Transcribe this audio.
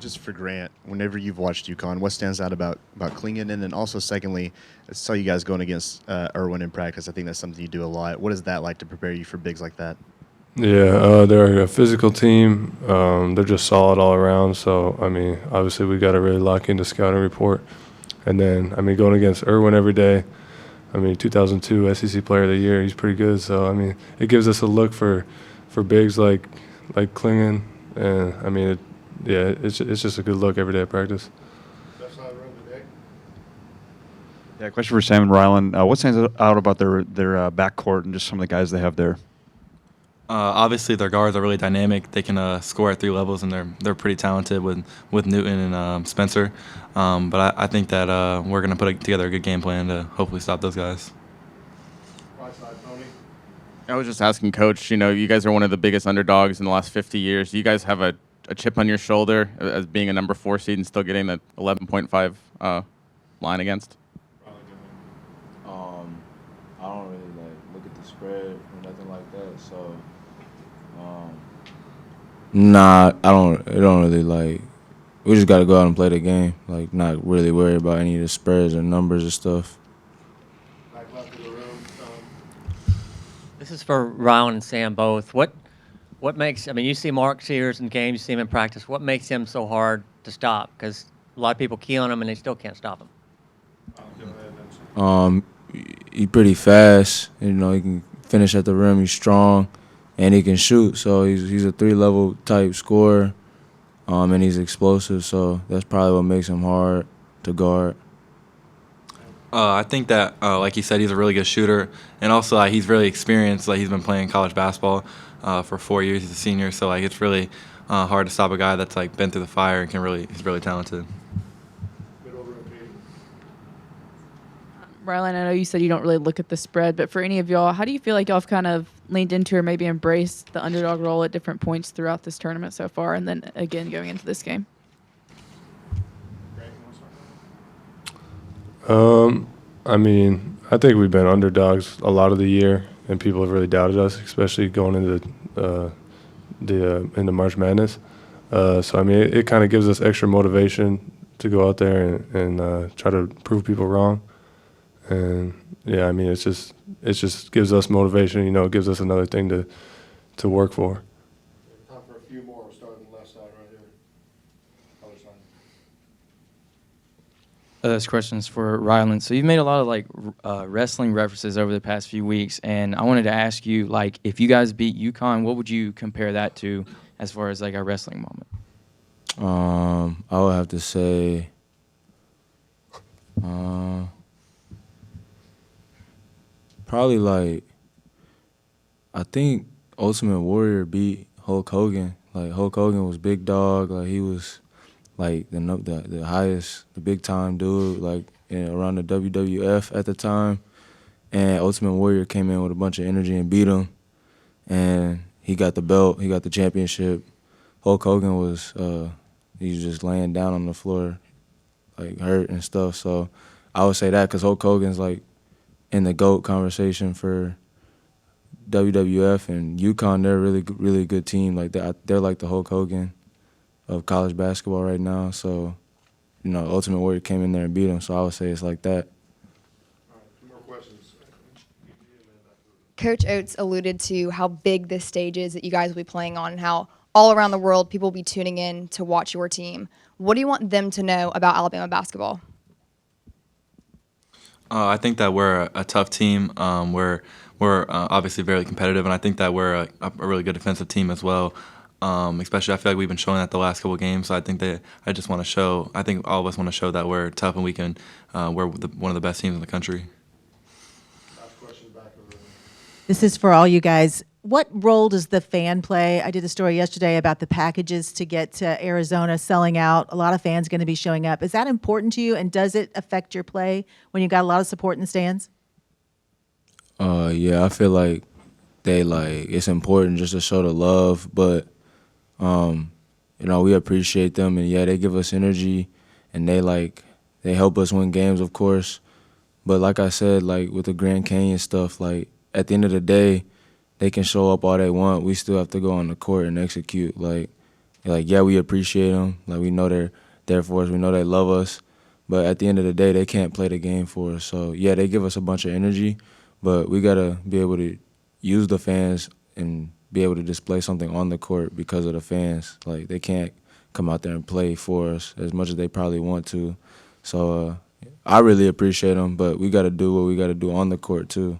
Just for Grant, whenever you've watched UConn, what stands out about Klingon? And then also, secondly, I saw you guys going against Irwin in practice. I think that's something you do a lot. What is that like to prepare you for bigs like that? Yeah, they're a physical team. They're just solid all around. So, I mean, obviously we got to really lock into scouting report. And then, I mean, going against Irwin every day, I mean, 2002 SEC Player of the Year, he's pretty good. So, I mean, it gives us a look for bigs like Klingon. And, I mean, it's just a good look every day at practice. Yeah, question for Sam and Rylan. What stands out about their backcourt and just some of the guys they have there? Obviously, their guards are really dynamic. They can score at 3 levels, and they're pretty talented with Newton and Spencer. But I think that we're going to put together a good game plan to hopefully stop those guys. I was just asking, Coach, you guys are one of the biggest underdogs in the last 50 years. Do you guys have a chip on your shoulder as being a number 4 seed and still getting the 11.5 line against? I don't really look at the spread or nothing like that. So, nah, I don't. It don't really We just got to go out and play the game. Not really worry about any of the spreads or numbers and stuff. This is for Rylan and Sam both. What makes, you see Mark Sears in games, you see him in practice. What makes him so hard to stop? Because a lot of people key on him and they still can't stop him. He's pretty fast. He can finish at the rim. He's strong, and he can shoot. So he's a 3-level type scorer, and he's explosive. So that's probably what makes him hard to guard. I think that, like you said, he's a really good shooter, and also he's really experienced. He's been playing college basketball for 4 years. He's a senior, so it's really hard to stop a guy that's been through the fire and he's really talented. Rylan, I know you said you don't really look at the spread, but for any of y'all, how do you feel like y'all have kind of leaned into or maybe embraced the underdog role at different points throughout this tournament so far, and then again going into this game? I think we've been underdogs a lot of the year, and people have really doubted us, especially going into into March Madness. It kind of gives us extra motivation to go out there and try to prove people wrong. And yeah, it just gives us motivation. It gives us another thing to work for. Time for a few more. We'll start on the left side right here. Other side. This question's for Rylan. So you've made a lot of wrestling references over the past few weeks, and I wanted to ask you, if you guys beat UConn, what would you compare that to as far as a wrestling moment? I would have to say, probably I think Ultimate Warrior beat Hulk Hogan. Hulk Hogan was big dog. He was the highest, the big time dude, around the WWF at the time. And Ultimate Warrior came in with a bunch of energy and beat him. And he got the belt, he got the championship. Hulk Hogan was he was just laying down on the floor, hurt and stuff. So I would say that because Hulk Hogan's in the GOAT conversation for WWF, and UConn, they're a really good team. They're like the Hulk Hogan of college basketball right now. So, Ultimate Warrior came in there and beat him. So I would say it's like that. All right, 2 more questions. Coach Oates alluded to how big this stage is that you guys will be playing on and how all around the world people will be tuning in to watch your team. What do you want them to know about Alabama basketball? I think that we're a tough team. We're obviously very competitive, and I think that we're a really good defensive team as well. Especially, I feel like we've been showing that the last couple of games. So I think that I think all of us want to show that we're tough and we can. We're one of the best teams in the country. Last question back over there. This is for all you guys. What role does the fan play? I did a story yesterday about the packages to get to Arizona selling out. A lot of fans going to be showing up. Is that important to you, and does it affect your play when you got a lot of support in the stands? Yeah, I feel like it's important just to show the love, but we appreciate them, and yeah, they give us energy, and they help us win games, of course. But like I said, with the Grand Canyon stuff, at the end of the day, they can show up all they want. We still have to go on the court and execute. like, yeah, we appreciate them. Like, we know they're there for us. We know they love us. But at the end of the day, they can't play the game for us. So, yeah, they give us a bunch of energy, but we got to be able to use the fans and be able to display something on the court because of the fans. Like, they can't come out there and play for us as much as they probably want to. So I really appreciate them, but we got to do what we got to do on the court too.